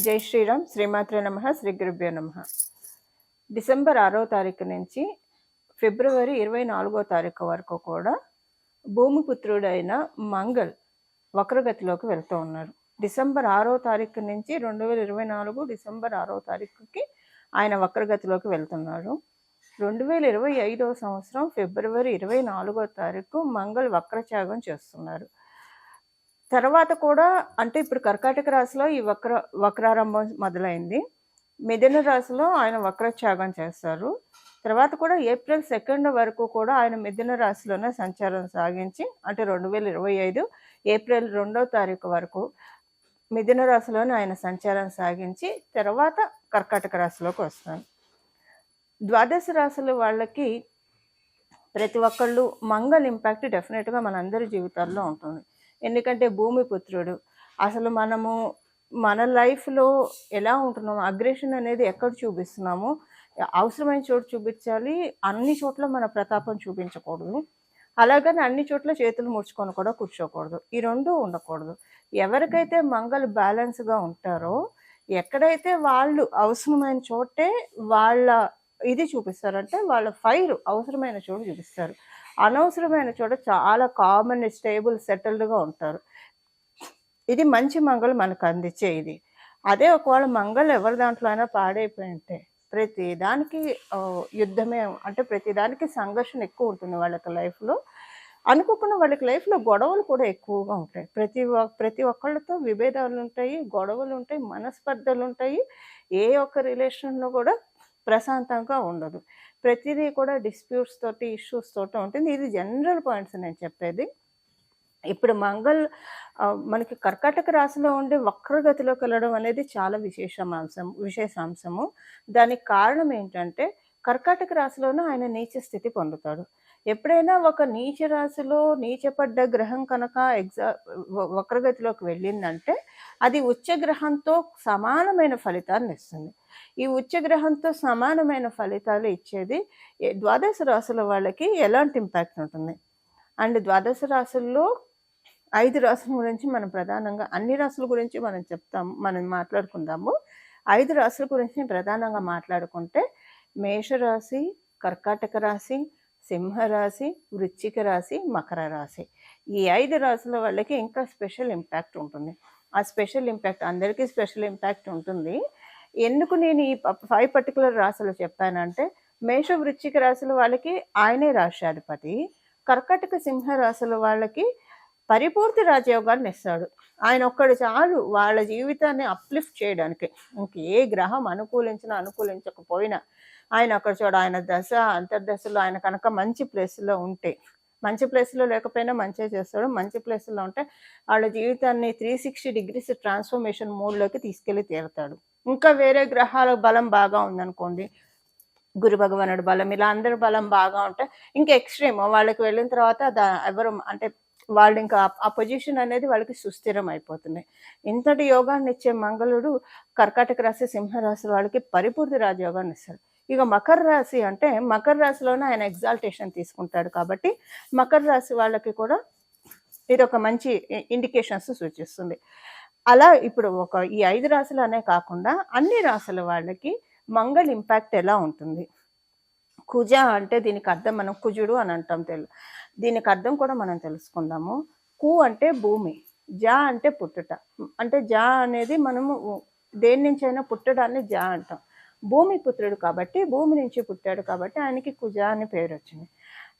జై శ్రీరామ్. శ్రీమాత్రే నమః. శ్రీ గురుభ్యో నమః. డిసెంబర్ 6వ తారీఖు నుంచి ఫిబ్రవరి 24వ తారీఖు వరకు కూడా భూమిపుత్రుడైన మంగళ్ వక్రగతిలోకి వెళ్తూ ఉన్నారు. డిసెంబర్ 6వ తారీఖు నుంచి 2024 డిసెంబర్ 6వ తారీఖుకి ఆయన వక్రగతిలోకి వెళ్తున్నారు. 2025వ సంవత్సరం ఫిబ్రవరి 24వ తారీఖు మంగళ్ వక్రత్యాగం చేస్తున్నారు. తర్వాత కూడా అంటే ఇప్పుడు కర్కాటక రాశిలో ఈ వక్రారంభం మొదలైంది. మిథున రాశిలో ఆయన వక్రత్యాగం చేస్తారు. తర్వాత కూడా ఏప్రిల్ 2 వరకు కూడా ఆయన మిథున రాశిలోనే సంచారం సాగించి అంటే 2025 ఏప్రిల్ 2వ తారీఖు వరకు మిథున రాశిలోనే ఆయన సంచారం సాగించి తర్వాత కర్కాటక రాశిలోకి వస్తారు. ద్వాదశ రాశుల వాళ్ళకి ప్రతి ఒక్కళ్ళు మంగళ ఇంపాక్ట్ డెఫినెట్గా మనందరి జీవితాల్లో ఉంటుంది. ఎందుకంటే భూమిపుత్రుడు అసలు మనము మన లైఫ్లో ఎలా ఉంటున్నాము, అగ్రెషన్ అనేది ఎక్కడ చూపిస్తున్నాము, అవసరమైన చోటు చూపించాలి, అన్ని చోట్ల మన ప్రతాపం చూపించకూడదు. అలాగని అన్ని చోట్ల చేతులు ముడుచుకొని కూడా కూర్చోకూడదు. ఈ రెండూ ఉండకూడదు. ఎవరికైతే మంగళ బ్యాలెన్స్గా ఉంటారో ఎక్కడైతే వాళ్ళు అవసరమైన చోటే వాళ్ళ ఇది చూపిస్తారంటే వాళ్ళ ఫైర్ అవసరమైన చోటు చూపిస్తారు. అనవసరమైన చోట చాలా కామన్ స్టేబుల్ సెటిల్డ్గా ఉంటారు. ఇది మంచి మంగళ మనకు అందించే ఇది. అదే ఒకవేళ మంగళ ఎవరి దాంట్లో అయినా పాడైపోయి ఉంటే ప్రతి దానికి యుద్ధమే, అంటే ప్రతి దానికి సంఘర్షణ ఎక్కువ ఉంటుంది వాళ్ళకి లైఫ్లో. అనుకోకుండా వాళ్ళకి లైఫ్లో గొడవలు కూడా ఎక్కువగా ఉంటాయి. ప్రతి ఒక్కళ్ళతో విభేదాలు ఉంటాయి, గొడవలు ఉంటాయి, మనస్పర్ధలు ఉంటాయి. ఏ ఒక్క రిలేషన్లో కూడా ప్రశాంతంగా ఉండదు. ప్రతిదీ కూడా డిస్ప్యూట్స్ తోటి ఇష్యూస్ తోటి ఉంటుంది. ఇది జనరల్ పాయింట్స్ నేను చెప్పేది. ఇప్పుడు మంగళ్ మనకి కర్కాటక రాశిలో ఉండి వక్రగతిలోకి వెళ్ళడం అనేది చాలా విశేషాంశము. దానికి కారణం ఏంటంటే కర్కాటక రాశిలోనూ ఆయన నీచ స్థితి పొందుతాడు. ఎప్పుడైనా ఒక నీచ రాశిలో నీచపడ్డ గ్రహం కనుక వక్రగతిలోకి వెళ్ళిందంటే అది ఉచ్చగ్రహంతో సమానమైన ఫలితాన్ని ఇస్తుంది. ఈ ఉచ్చగ్రహంతో సమానమైన ఫలితాలు ఇచ్చేది ద్వాదశ రాశుల వాళ్ళకి ఎలాంటి ఇంపాక్ట్ ఉంటుంది. అండ్ ద్వాదశ రాశుల్లో 5 రాశుల గురించి మనం ప్రధానంగా, అన్ని రాశుల గురించి మనం మాట్లాడుకుందాము. 5 రాశుల గురించి ప్రధానంగా మాట్లాడుకుంటే మేషరాశి, కర్కాటక రాశి, సింహరాశి, వృశ్చిక రాశి, మకర రాశి. ఈ 5 రాశుల వాళ్ళకి ఇంకా స్పెషల్ ఇంపాక్ట్ ఉంటుంది. ఆ స్పెషల్ ఇంపాక్ట్ అందరికీ స్పెషల్ ఇంపాక్ట్ ఉంటుంది. ఎందుకు నేను ఈ 5 పర్టికులర్ రాశులు చెప్పానంటే మేష వృశ్చిక రాశుల వాళ్ళకి ఆయనే రాష్ట్రాధిపతి. కర్కాటక సింహ రాశుల వాళ్ళకి పరిపూర్తి రాజయోగాన్ని ఇస్తాడు. ఆయన ఒక్కడు చాలు వాళ్ళ జీవితాన్ని అప్లిఫ్ట్ చేయడానికి. ఇంక ఏ గ్రహం అనుకూలించినా అనుకూలించకపోయినా ఆయన ఒక్కడు చూడ, ఆయన దశ అంతర్దశలో ఆయన కనుక మంచి ప్లేస్లో ఉంటే, మంచి ప్లేస్లో లేకపోయినా మంచిగా చేస్తాడు. మంచి ప్లేస్లో ఉంటే వాళ్ళ జీవితాన్ని 360 degrees ట్రాన్స్ఫర్మేషన్ మోడ్లోకి తీసుకెళ్ళి తీరుతాడు. ఇంకా వేరే గ్రహాల బలం బాగా ఉందనుకోండి, గురు భగవానుడు బలం, ఇలా అందరి బలం బాగా ఉంటే ఇంకా ఎక్స్ట్రీమ్ వాళ్ళకి వెళ్ళిన తర్వాత ఎవరు అంటే వాళ్ళు ఇంకా ఆ పొజిషన్ అనేది వాళ్ళకి సుస్థిరం అయిపోతుంది. ఇంతటి యోగాన్ని ఇచ్చే మంగళుడు కర్కాటక రాశి, సింహరాశి వాళ్ళకి పరిపూర్తి రాజయోగాన్ని ఇస్తాడు. ఇక మకర రాశి అంటే మకర రాశిలోనే ఆయన ఎగ్జాల్టేషన్ తీసుకుంటాడు కాబట్టి మకర రాశి వాళ్ళకి కూడా ఇది ఒక మంచి ఇండికేషన్స్ సూచిస్తుంది. అలా ఇప్పుడు ఈ 5 రాశులు అనే కాకుండా అన్ని రాశుల వాళ్ళకి మంగళ ఇంపాక్ట్ ఎలా ఉంటుంది. కుజ అంటే దీనికి అర్థం మనం కుజుడు అని అంటాం. దీనికి అర్థం కూడా మనం తెలుసుకుందాము. కు అంటే భూమి, జా అంటే పుట్టుట. అంటే జా అనేది మనము దేని నుంచి అయినా పుట్టడాన్ని జా అంటాం. భూమి పుత్రుడు కాబట్టి భూమి నుంచి పుట్టాడు కాబట్టి ఆయనకి కుజ అని పేరు వచ్చింది.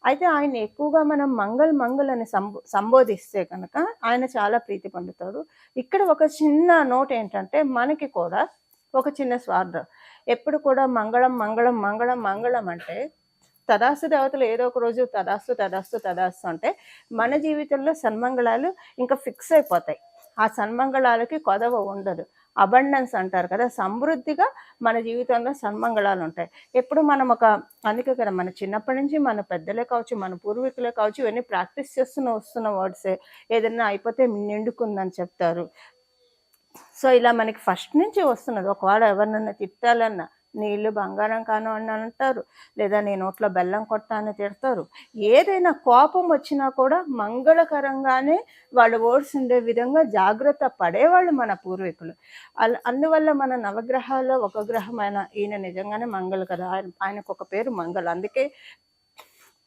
అయితే ఆయన ఎక్కువగా మనం మంగళ్ అని సంబోధిస్తే కనుక ఆయన చాలా ప్రీతి పొందుతాడు. ఇక్కడ ఒక చిన్న నోట్ ఏంటంటే మనకి కూడా ఒక చిన్న స్వార్థం. ఎప్పుడు కూడా మంగళం అంటే తదాస్తు దేవతలు ఏదో ఒక రోజు తదాస్తు అంటే మన జీవితంలో సన్మంగళాలు ఇంకా ఫిక్స్ అయిపోతాయి. ఆ సన్మంగళాలకి కొదవ ఉండదు. అబండెన్స్ అంటారు కదా, సమృద్ధిగా మన జీవితంలో సన్మంగళాలు ఉంటాయి. ఎప్పుడు మనం అందుకే కదా మన చిన్నప్పటి నుంచి మన పెద్దలే కావచ్చు, మన పూర్వీకులే కావచ్చు, ఇవన్నీ ప్రాక్టీస్ వస్తున్న వర్డ్సే. ఏదైనా అయిపోతే నిండుకుందని చెప్తారు. సో ఇలా మనకి ఫస్ట్ నుంచి వస్తున్నది. ఒకవేళ ఎవరినన్నా తిట్టాలన్నా, నీ ఇల్లు బంగారం కాను అని అంటారు, లేదా నీ నోట్లో బెల్లం కొడతా అని తిడతారు. ఏదైనా కోపం వచ్చినా కూడా మంగళకరంగానే వాళ్ళు వర్డ్స్ ఉండే విధంగా జాగ్రత్త పడేవాళ్ళు మన పూర్వీకులు. అందువల్ల మన నవగ్రహాల్లో ఒక గ్రహమైన ఈయన నిజంగానే మంగళ కదా, ఆయనకు ఒక పేరు మంగళ. అందుకే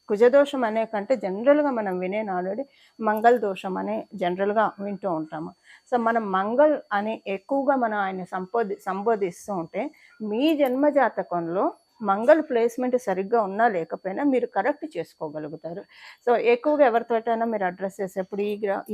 కుజదోషం అనే కంటే జనరల్గా మనం వినే నానుడి మంగళ దోషం అనే జనరల్గా వింటూ ఉంటాము. సో మనం మంగళ్ అని ఎక్కువగా మనం ఆయన సంబోధిస్తూ ఉంటే, మీ జన్మ జాతకంలో మంగళ ప్లేస్మెంట్ సరిగ్గా ఉన్నా లేకపోయినా మీరు కరెక్ట్ చేసుకోగలుగుతారు. సో ఎక్కువగా ఎవరితోటైనా మీరు అడ్రస్ చేసేప్పుడు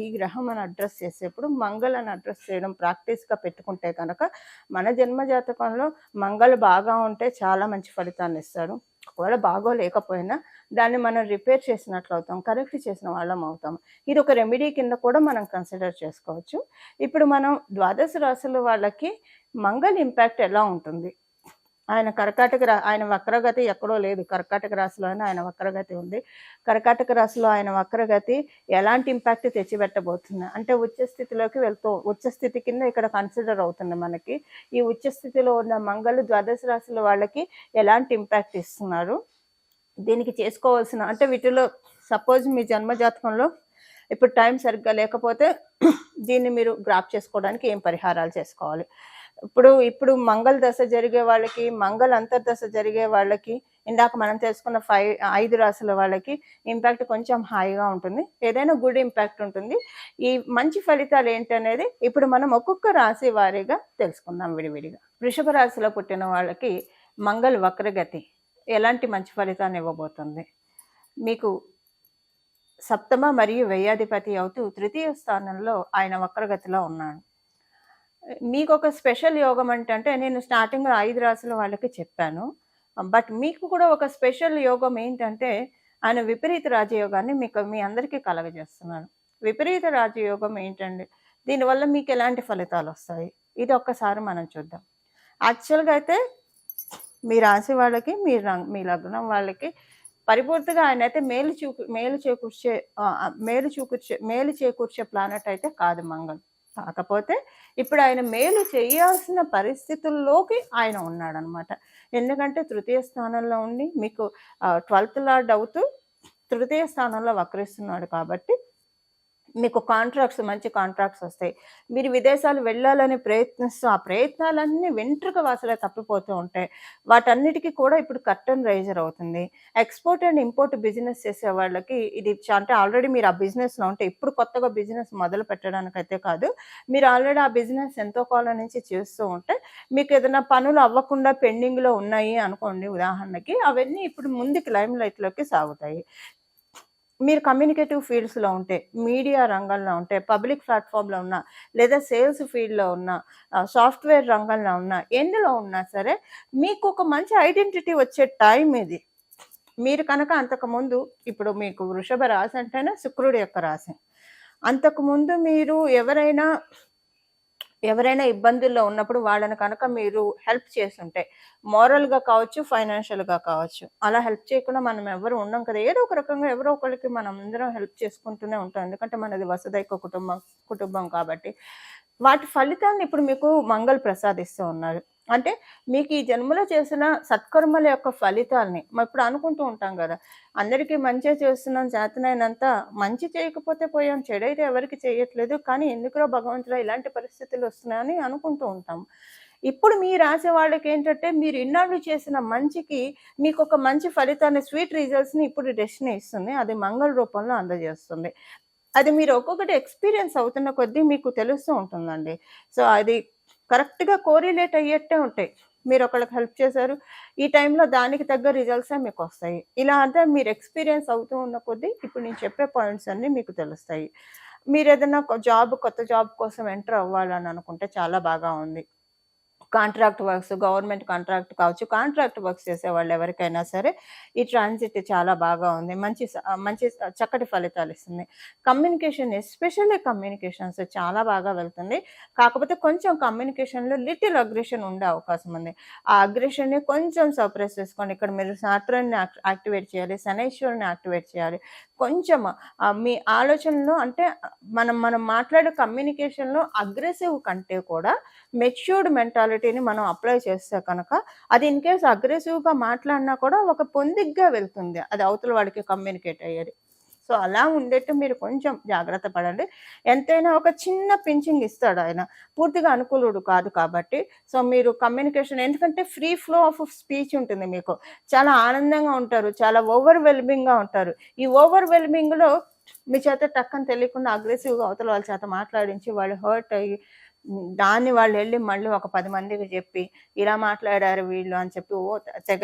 ఈ గ్రహం అని అడ్రస్ చేసేప్పుడు మంగళ అని అడ్రస్ చేయడం ప్రాక్టీస్గా పెట్టుకుంటే కనుక మన జన్మ జాతకంలో మంగళ బాగా ఉంటే చాలా మంచి ఫలితాన్ని ఇస్తారు. ఒకవేళ బాగోలేకపోయినా దాన్ని మనం రిపేర్ చేసినట్లు అవుతాం, కరెక్ట్ చేసిన వాళ్ళం అవుతాం. ఇది ఒక రెమెడీ కింద కూడా మనం కన్సిడర్ చేసుకోవచ్చు. ఇప్పుడు మనం ద్వాదశ రాశుల వాళ్ళకి మంగళ ఇంపాక్ట్ ఎలా ఉంటుంది? ఆయన వక్రగతి ఎక్కడో లేదు, కర్కాటక రాశిలోనే ఆయన వక్రగతి ఉంది. కర్కాటక రాశిలో ఆయన వక్రగతి ఎలాంటి ఇంపాక్ట్ తెచ్చిపెట్టబోతుంది అంటే ఉచ్చ స్థితి కింద ఇక్కడ కన్సిడర్ అవుతుంది మనకి. ఈ ఉచ్చ స్థితిలో ఉన్న మంగళ ద్వాదశ రాశుల వాళ్ళకి ఎలాంటి ఇంపాక్ట్ ఇస్తున్నారు, దీనికి చేసుకోవాల్సిన అంటే వీటిలో సపోజ్ మీ జన్మజాతకంలో ఇప్పుడు టైం సరిగ్గా లేకపోతే దీన్ని మీరు గ్రాప్ చేసుకోవడానికి ఏం పరిహారాలు చేసుకోవాలి. ఇప్పుడు మంగళ దశ జరిగే వాళ్ళకి, మంగళ అంతర్దశ జరిగే వాళ్ళకి, ఇందాక మనం తెలుసుకున్న 5 రాశుల వాళ్ళకి ఇంపాక్ట్ కొంచెం హాయిగా ఉంటుంది, ఏదైనా గుడ్ ఇంపాక్ట్ ఉంటుంది. ఈ మంచి ఫలితాలు ఏంటనేది ఇప్పుడు మనం ఒక్కొక్క రాశి వారీగా తెలుసుకుందాం విడివిడిగా. వృషభ రాశిలో పుట్టిన వాళ్ళకి మంగళ వక్రగతి ఎలాంటి మంచి ఫలితాన్ని ఇవ్వబోతుంది? మీకు సప్తమ మరియు వ్యయాధిపతి అవుతూ తృతీయ స్థానంలో ఆయన వక్రగతిలో ఉన్నాడు. మీకు ఒక స్పెషల్ యోగం అంటే నేను స్టార్టింగ్లో 5 రాశుల వాళ్ళకి చెప్పాను, బట్ మీకు కూడా ఒక స్పెషల్ యోగం ఏంటంటే ఆయన విపరీత రాజయోగాన్ని మీ అందరికీ కలగజేస్తున్నాడు. విపరీత రాజయోగం ఏంటండి, దీనివల్ల మీకు ఎలాంటి ఫలితాలు వస్తాయి ఇది ఒక్కసారి మనం చూద్దాం. యాక్చువల్గా అయితే మీ రాశి వాళ్ళకి, మీ లగ్నం వాళ్ళకి పరిపూర్తిగా ఆయన అయితే మేలు చేకూర్చే ప్లానెట్ అయితే కాదు మంగళ. కాకపోతే ఇప్పుడు ఆయన మేలు చేయాల్సిన పరిస్థితుల్లోకి ఆయన ఉన్నాడనమాట. ఎందుకంటే తృతీయ స్థానంలో ఉండి మీకు 12th లార్డ్ అవుతూ తృతీయ స్థానంలో వక్రిస్తున్నాడు కాబట్టి మీకు మంచి కాంట్రాక్ట్స్ వస్తాయి. మీరు విదేశాలు వెళ్ళాలని ప్రయత్నిస్తూ ఆ ప్రయత్నాలన్నీ వెంట్రుక వాసలే తప్పిపోతూ ఉంటాయి. వాటన్నిటికీ కూడా ఇప్పుడు కర్టన్ రైజర్ అవుతుంది. ఎక్స్పోర్ట్ అండ్ ఇంపోర్ట్ బిజినెస్ చేసే వాళ్ళకి ఇది అంటే ఆల్రెడీ మీరు ఆ బిజినెస్లో ఉంటే ఇప్పుడు కొత్తగా బిజినెస్ మొదలు పెట్టడానికైతే కాదు, మీరు ఆల్రెడీ ఆ బిజినెస్ ఎంతో కాలం నుంచి చేస్తూ ఉంటే మీకు ఏదైనా పనులు అవ్వకుండా పెండింగ్లో ఉన్నాయి అనుకోండి ఉదాహరణకి, అవన్నీ ఇప్పుడు ముందుకు లైమ్ లైట్లోకి సాగుతాయి. మీరు కమ్యూనికేటివ్ ఫీల్డ్స్లో ఉంటే, మీడియా రంగంలో ఉంటే, పబ్లిక్ ప్లాట్ఫామ్లో ఉన్నా, లేదా సేల్స్ ఫీల్డ్లో ఉన్నా, సాఫ్ట్వేర్ రంగంలో ఉన్నా, ఎందులో ఉన్నా సరే మీకు ఒక మంచి ఐడెంటిటీ వచ్చే టైం ఇది. మీరు కనుక అంతకుముందు ఇప్పుడు మీకు వృషభ రాశి అంటేనే శుక్రుడి యొక్క రాశి. అంతకుముందు మీరు ఎవరైనా ఇబ్బందుల్లో ఉన్నప్పుడు వాళ్ళని కనుక మీరు హెల్ప్ చేస్తుంటే, మోరల్గా కావచ్చు, ఫైనాన్షియల్గా కావచ్చు, అలా హెల్ప్ చేయకుండా మనం ఎవరు ఉండం కదా. ఏదో ఒక రకంగా ఎవరో ఒకరికి మనం అందరం హెల్ప్ చేసుకుంటూనే ఉంటాం, ఎందుకంటే మనది వసుదైక కుటుంబం కాబట్టి. వాటి ఫలితాన్ని ఇప్పుడు మీకు మంగళ ప్రసాదిస్తూ ఉన్నారు. అంటే మీకు ఈ జన్మలో చేసిన సత్కర్మల యొక్క ఫలితాల్ని ఇప్పుడు అనుకుంటూ ఉంటాం కదా, అందరికీ మంచి చేస్తున్నాం, చేతనైనంత మంచి చేయకపోతే పోయాం, చెడైతే ఎవరికి చేయట్లేదు, కానీ ఎందుకులో భగవంతుడా ఇలాంటి పరిస్థితులు వస్తున్నాయని అనుకుంటూ ఉంటాం. ఇప్పుడు మీ రాసే వాళ్ళకి ఏంటంటే మీరు ఇన్నాళ్ళు చేసిన మంచికి మీకు ఒక మంచి ఫలితాన్ని, స్వీట్ రిజల్ట్స్ని ఇప్పుడు డెస్టినీ ఇస్తుంది, అది మంగళ రూపంలో అందజేస్తుంది. అది మీరు ఒక్కొక్కటి ఎక్స్పీరియన్స్ అవుతున్న కొద్దీ మీకు తెలుస్తూ ఉంటుందండి. సో అది కరెక్ట్గా కోరిలేట్ అయ్యేట్టే ఉంటాయి. మీరు ఒకళ్ళకి హెల్ప్ చేశారు, ఈ టైంలో దానికి తగ్గ రిజల్ట్సే మీకు వస్తాయి. ఇలా అంటే మీరు ఎక్స్పీరియన్స్ అవుతూ ఉన్న కొద్దీ ఇప్పుడు నేను చెప్పే పాయింట్స్ అన్నీ మీకు తెలుస్తాయి. మీరు ఏదైనా కొత్త జాబ్ కోసం ఎంటర్ అవ్వాలని అనుకుంటే చాలా బాగా ఉంది. కాంట్రాక్ట్ వర్క్స్, గవర్నమెంట్ కాంట్రాక్ట్ కావచ్చు, కాంట్రాక్ట్ వర్క్స్ చేసేవాళ్ళు ఎవరికైనా సరే ఈ ట్రాన్సిట్ చాలా బాగా ఉంది, మంచి చక్కటి ఫలితాలు ఇస్తుంది. కమ్యూనికేషన్, ఎస్పెషల్లీ కమ్యూనికేషన్స్ చాలా బాగా వెళ్తుంది. కాకపోతే కొంచెం కమ్యూనికేషన్లో లిటిల్ అగ్రెషన్ ఉండే అవకాశం ఉంది. ఆ అగ్రెషన్ని కొంచెం సప్రెస్ చేసుకోండి. ఇక్కడ మీరు సాటర్న్ని యాక్టివేట్ చేయాలి, శనైశ్వరుని యాక్టివేట్ చేయాలి. కొంచెం మీ ఆలోచనలో అంటే మనం మాట్లాడే కమ్యూనికేషన్లో అగ్రెసివ్ కంటే కూడా మెచ్యూర్డ్ మెంటాలిటీ మెచ్యూరిటీని మనం అప్లై చేస్తే కనుక అది ఇన్ కేస్ అగ్రెసివ్‌గా మాట్లాడినా కూడా ఒక పొందిగ్గా వెళ్తుంది. అది అవతల వాడికి కమ్యూనికేట్ అయ్యేది. సో, అలా ఉండేట్టు మీరు కొంచెం జాగ్రత్త పడండి. ఎంతైనా ఒక చిన్న పించింగ్ ఇస్తాడాయన. పూర్తిగా అనుకూలుడు కాదు కాబట్టి. సో, మీరు కమ్యూనికేషన్ ఎందుకంటే ఫ్రీ ఫ్లో ఆఫ్ స్పీచ్ ఉంటుంది మీకు. చాలా ఆనందంగా ఉంటారు. చాలా ఓవర్‌వెల్మింగ్‌గా ఉంటారు. ఈ ఓవర్‌వెల్మింగ్‌లో మీ చేత టక్కన తెలియకుండా అగ్రెసివ్‌గా అవతల వాళ్ళ చేత మాట్లాడించి వాళ్ళు హర్ట్ అయ్యి దాన్ని వాళ్ళెళ్లి మళ్ళీ ఒక 10 మందికి జెప్పి, ఇలా మాట్లాడారు వీళ్ళు అని చెప్పి తెగ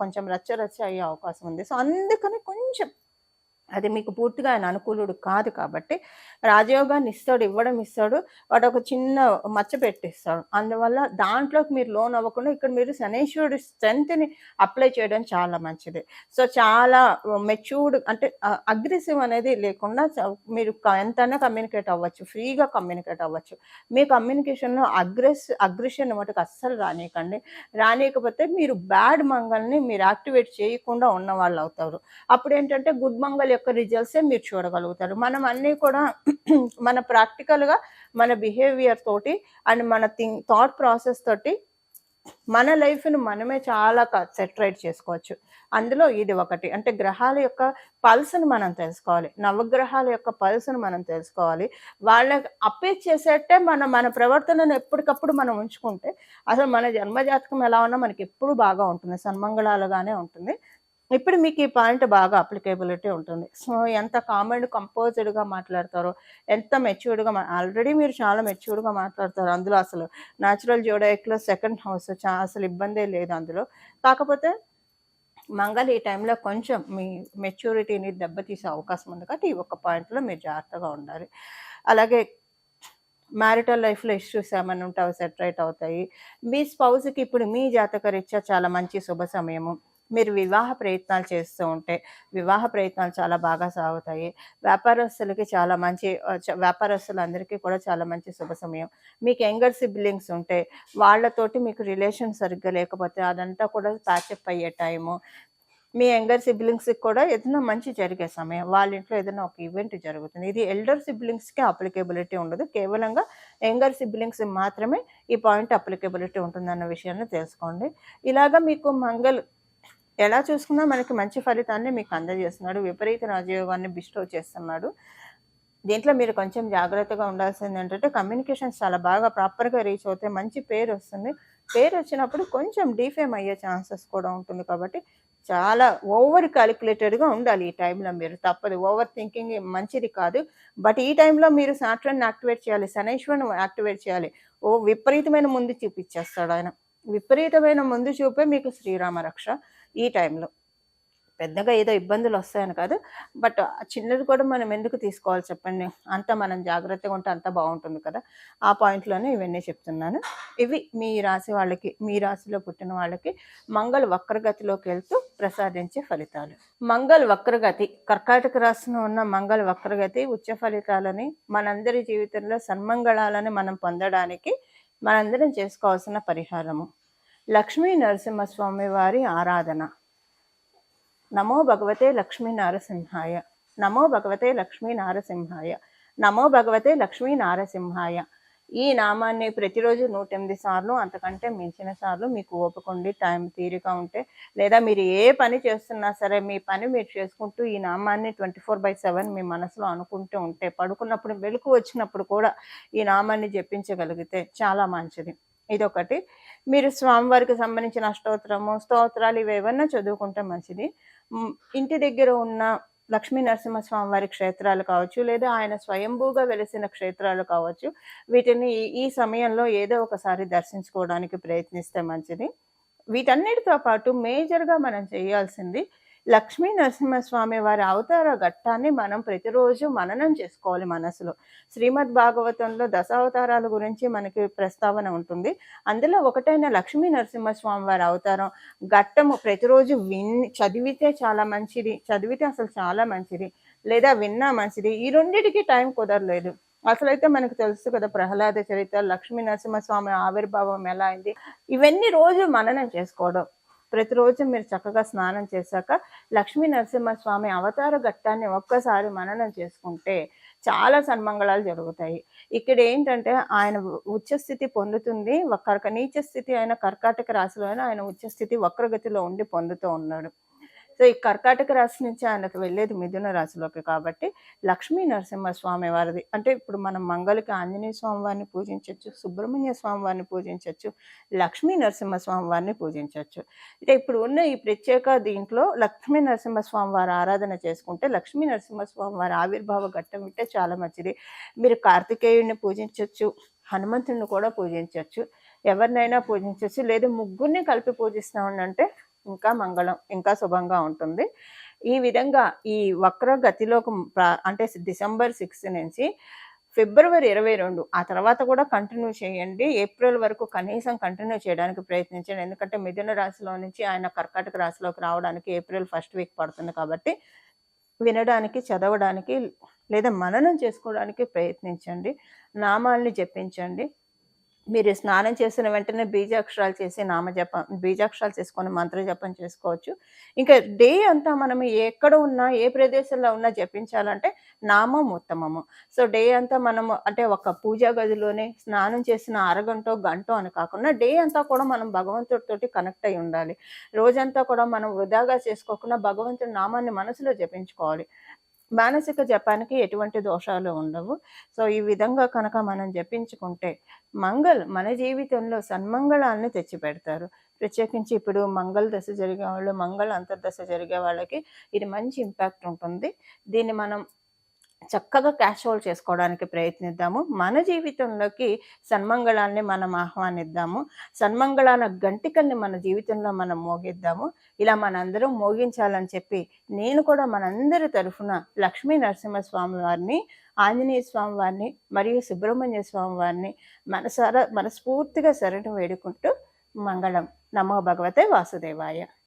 కొంచెం రచ్చ రచ్చ అయ్యే అవకాశం ఉంది. సో, అందుకని కొంచెం అది మీకు పూర్తిగా ఆయన అనుకూలుడు కాదు కాబట్టి, రాజయోగాన్ని ఇస్తాడు, ఇవ్వడం ఇస్తాడు. వాడొక చిన్న మచ్చ పెట్టిస్తాడు. అందువల్ల దాంట్లోకి మీరు లోనవ్వకుండా ఇక్కడ మీరు శనీశ్వరుడి స్ట్రెంగ్త్‌ని అప్లై చేయడం చాలా మంచిది. సో, చాలా మెచ్యూర్డ్ అంటే అగ్రెసివ్ అనేది లేకుండా మీరు ఎంతైనా కమ్యూనికేట్ అవ్వచ్చు. ఫ్రీగా కమ్యూనికేట్ అవ్వచ్చు. మీ కమ్యూనికేషన్‌లో అగ్రెషన్ మటుకు అస్సలు రానీయకండి. రానీయకపోతే మీరు బ్యాడ్ మంగల్‌ని మీరు యాక్టివేట్ చేయకుండా ఉన్నవాళ్ళవుతారు. అప్పుడేంటంటే గుడ్ మంగల్ యొక్క రిజల్ట్సే మీరు చూడగలుగుతారు. మనం అన్నీ కూడా మన ప్రాక్టికల్‌గా మన బిహేవియర్ తోటి అండ్ మన థాట్ ప్రాసెస్ తోటి మన లైఫ్‌ని మనమే చాలా సెటరేట్ చేసుకోవచ్చు. అందులో ఇది ఒకటి. అంటే గ్రహాల యొక్క పల్స్‌ని మనం తెలుసుకోవాలి. నవగ్రహాల యొక్క పల్స్‌ని మనం తెలుసుకోవాలి. వాళ్ళకి అప్పీల్ చేసేట్టే మన ప్రవర్తనను ఎప్పటికప్పుడు మనం ఉంచుకుంటే, అసలు మన జన్మజాతకం ఎలా ఉన్నా మనకెప్పుడు బాగా ఉంటుంది. సన్మంగళాలుగానే ఉంటుంది. ఇప్పుడు మీకు ఈ పాయింట్ బాగా అప్లికేబిలిటీ ఉంటుంది. సో, ఎంత కామ్ అండ్ కంపోజ్డ్‌గా మాట్లాడతారో, ఎంత మెచ్యూర్డ్‌గా ఆల్రెడీ మీరు చాలా మెచ్యూర్డ్‌గా మాట్లాడతారు. అందులో అసలు న్యాచురల్ జోడియాక్‌లో సెకండ్ హౌస్ అసలు ఇబ్బందే లేదు అందులో. కాకపోతే మంగళ ఈ టైంలో కొంచెం మీ మెచ్యూరిటీని దెబ్బతీసే అవకాశం ఉంది కాబట్టి, ఈ ఒక్క పాయింట్‌లో మీరు జాగ్రత్తగా ఉండాలి. అలాగే మ్యారిటల్ లైఫ్‌లో ఇష్యూస్ ఏమన్నా ఉంటే అవి సెటరేట్ అవుతాయి. మీ స్పౌస్‌కి ఇప్పుడు మీ జాతకరీత్యా చాలా మంచి శుభ సమయము. మీరు వివాహ ప్రయత్నాలు చేస్తూ ఉంటే, వివాహ ప్రయత్నాలు చాలా బాగా సాగుతాయి. వ్యాపారస్తులకి చాలా మంచి వ్యాపారస్తులందరికీ కూడా చాలా మంచి శుభ సమయం. మీకు యంగర్ సిబ్లింగ్స్ ఉంటే, వాళ్ళతోటి మీకు రిలేషన్ సరిగ్గా లేకపోతే అదంతా కూడా ప్యాచప్ అయ్యే టైము. మీ యంగర్ సిబ్లింగ్స్‌కి కూడా ఏదైనా మంచి జరిగే సమయం. వాళ్ళ ఇంట్లో ఏదైనా ఒక ఈవెంట్ జరుగుతుంది. ఇది ఎల్డర్ సిబ్లింగ్స్‌కి అప్లికేబిలిటీ ఉండదు. కేవలంగా యంగర్ సిబ్లింగ్స్ మాత్రమే ఈ పాయింట్ అప్లికేబిలిటీ ఉంటుందన్న విషయాన్ని తెలుసుకోండి. ఇలాగ మీకు ఎలా చూసుకున్నా మనకి మంచి ఫలితాన్ని మీకు అందజేస్తున్నాడు. విపరీత రాజయోగాన్ని బిస్టో చేస్తున్నాడు. దీంట్లో మీరు కొంచెం జాగ్రత్తగా ఉండాల్సిందేంటంటే కమ్యూనికేషన్స్ చాలా బాగా ప్రాపర్‌గా రీచ్ అవుతే మంచి పేరొస్తుంది. పేరొచ్చినప్పుడు కొంచెం డీఫేమ్ అయ్యే ఛాన్సెస్ కూడా ఉంటుంది కాబట్టి చాలా ఓవర్ కాలిక్యులేటెడ్‌గా ఉండాలి ఈ టైంలో మీరు. తప్పదు. ఓవర్ థింకింగ్ మంచిది కాదు. బట్ ఈ టైంలో మీరు సాటర్న్‌ని యాక్టివేట్ చేయాలి. శనైశ్వరుని యాక్టివేట్ చేయాలి. విపరీతమైన ముందు చూపిచ్చేస్తాడాయన. విపరీతమైన ముందు చూపే మీకు శ్రీరామ రక్ష ఈ టైంలో. పెద్దగా ఏదో ఇబ్బందులొస్తాయని కాదు. బట్ చిన్నది కూడా మనం ఎందుకు తీసుకోవాలి చెప్పండి? అంతా మనం జాగ్రత్తగా ఉంటే అంతా బావుంటుంది కదా! ఆ పాయింట్‌లోనే ఇవన్నీ చెప్తున్నాను. ఇవి మీ రాశి వాళ్ళకి, మీ రాశిలో పుట్టిన వాళ్ళకి మంగళ వక్రగతిలోకెళ్తూ ప్రసాదించే ఫలితాలు. మంగళ వక్రగతి కర్కాటక రాశిలో ఉన్న మంగళ వక్రగతి ఉచ్చ ఫలితాలని మనందరి జీవితంలో సన్మంగళాలని మనం పొందడానికి మనందరం చేసుకోవాల్సిన పరిహారము. లక్ష్మీ నరసింహస్వామి వారి ఆరాధన. నమో భగవతే లక్ష్మీ నారసింహాయ. నమో భగవతే లక్ష్మీ నారసింహాయ. నమో భగవతే లక్ష్మీ నారసింహాయ. ఈ నామాన్ని ప్రతిరోజు 108 సార్లు అంతకంటే మించిన సార్లు మీకు ఓపికండి టైం తీరిక ఉంటే లేదా మీరు ఏ పని చేస్తున్నా సరే మీ పని మీరు చేసుకుంటూ ఈ నామాన్ని 24/7 మీ మనసులో అనుకుంటూ ఉంటే పడుకున్నప్పుడు మెలుకు వచ్చినప్పుడు కూడా ఈ నామాన్ని జపించగలిగితే చాలా మంచిది. ఇదొకటి. మీరు స్వామివారికి సంబంధించిన అష్టోత్తరము, స్తోత్రాలు ఇవేవన్నా చదువుకుంటే మంచిది. ఇంటి దగ్గర ఉన్న లక్ష్మీ నరసింహస్వామి వారి క్షేత్రాలు కావచ్చు, లేదా ఆయన స్వయంభూగా వెలిసిన క్షేత్రాలు కావచ్చు. వీటిని ఈ సమయంలో ఏదో ఒకసారి దర్శించుకోవడానికి ప్రయత్నిస్తే మంచిది. వీటన్నిటితో పాటు మేజర్‌గా మనం చేయాల్సింది లక్ష్మీ నరసింహస్వామి వారి అవతార ఘట్టాన్ని మనం ప్రతిరోజు మననం చేసుకోవాలి మనసులో. శ్రీమద్ భాగవతంలో దశావతారాల గురించి మనకి ప్రస్తావన ఉంటుంది. అందులో ఒకటైన లక్ష్మీ నరసింహస్వామి వారి అవతారం ఘట్టము ప్రతిరోజు చదివితే చాలా మంచిది. చదివితే అసలు చాలా మంచిది. లేదా విన్నా మంచిది. ఈ రెండిటికి టైం కుదరలేదు. అసలైతే మనకు తెలుసు కదా ప్రహ్లాద చరిత్ర, లక్ష్మీ నరసింహస్వామి ఆవిర్భావం ఎలా అయింది. ఇవన్నీ రోజు మననం చేసుకోవడం. ప్రతిరోజు మీరు చక్కగా స్నానం చేశాక లక్ష్మీ నరసింహస్వామి అవతార ఘట్టాన్ని ఒక్కసారి మననం చేసుకుంటే చాలా సన్మంగళాలు జరుగుతాయి. ఇక్కడేంటంటే ఆయన ఉచ్చస్థితి పొందుతుంది. నీచ స్థితి అయిన కర్కాటక రాశిలో ఆయన ఉచ్చస్థితి వక్రగతిలో ఉండి పొందుతూ ఉన్నాడు. సో, ఈ కర్కాటక రాశి నుంచి ఆయనకు వెళ్ళేది మిథున రాశిలోకి కాబట్టి, లక్ష్మీ నరసింహస్వామి వారిది అంటే ఇప్పుడు మనం మంగళకి ఆంజనేయ స్వామి వారిని పూజించొచ్చు, సుబ్రహ్మణ్య స్వామి వారిని పూజించొచ్చు, లక్ష్మీ నరసింహస్వామి వారిని పూజించొచ్చు. అంటే ఇప్పుడు ఉన్న ఈ ప్రత్యేక దీంట్లో లక్ష్మీ నరసింహస్వామి వారి ఆరాధన చేసుకుంటే, లక్ష్మీ నరసింహస్వామి వారి ఆవిర్భావ ఘట్టం ఉంటే చాలా మంచిది. మీరు కార్తికేయుడిని పూజించొచ్చు, హనుమంతుడిని కూడా పూజించొచ్చు, ఎవరినైనా పూజించొచ్చు. లేదా ముగ్గురిని కలిపి పూజిస్తామంటే ఇంకా మంగళం, ఇంకా శుభంగా ఉంటుంది. ఈ విధంగా ఈ వక్ర గతిలోకి అంటే డిసెంబర్ 6 నుంచి ఫిబ్రవరి 22 ఆ తర్వాత కూడా కంటిన్యూ చేయండి. ఏప్రిల్ వరకు కనీసం కంటిన్యూ చేయడానికి ప్రయత్నించండి. ఎందుకంటే మిథున రాశిలో నుంచి ఆయన కర్కాటక రాశిలోకి రావడానికి ఏప్రిల్ ఫస్ట్ వీక్ పడుతుంది కాబట్టి వినడానికి, చదవడానికి లేదా మననం చేసుకోవడానికి ప్రయత్నించండి. నామాల్ని జపించండి. మీరు స్నానం చేసిన వెంటనే బీజాక్షరాలు చేసి బీజాక్షరాలు చేసుకొని మంత్ర జపం చేసుకోవచ్చు. ఇంకా డే అంతా మనం ఎక్కడ ఉన్నా, ఏ ప్రదేశంలో ఉన్నా జపించాలంటే నామం ఉత్తమము. సో, డే అంతా మనము అంటే ఒక పూజా గదిలోనే స్నానం చేసిన అరగంటో, గంటో అని కాకుండా డే అంతా కూడా మనం భగవంతుడితోటి కనెక్ట్ అయ్యి ఉండాలి. రోజంతా కూడా మనం వృధాగా చేసుకోకుండా భగవంతుడి నామాన్ని మనసులో జపించుకోవాలి. మానసిక జపానికి ఎటువంటి దోషాలు ఉండవు. సో, ఈ విధంగా కనుక మనం జపించుకుంటే మన జీవితంలో సన్మంగళాన్ని తెచ్చిపెడతారు. ప్రత్యేకించి ఇప్పుడు మంగళ దశ జరిగే వాళ్ళు, మంగళ అంతర్దశ జరిగే వాళ్ళకి ఇది మంచి ఇంపాక్ట్ ఉంటుంది. దీన్ని మనం చక్కగా క్యాష్ హోల్డ్ చేసుకోవడానికి ప్రయత్నిద్దాము. మన జీవితంలోకి సన్మంగళాన్ని మనం ఆహ్వానిద్దాము. సన్మంగళాల గంటికల్ని మన జీవితంలో మనం మోగిద్దాము. ఇలా మనందరం మోగించాలని చెప్పి నేను కూడా మనందరి తరఫున లక్ష్మీ నరసింహస్వామి వారిని, ఆంజనేయ స్వామి వారిని మరియు సుబ్రహ్మణ్య స్వామి వారిని మనస్ఫూర్తిగా శరణు వేడుకుంటూ మంగళం. నమో భగవతే వాసుదేవాయ.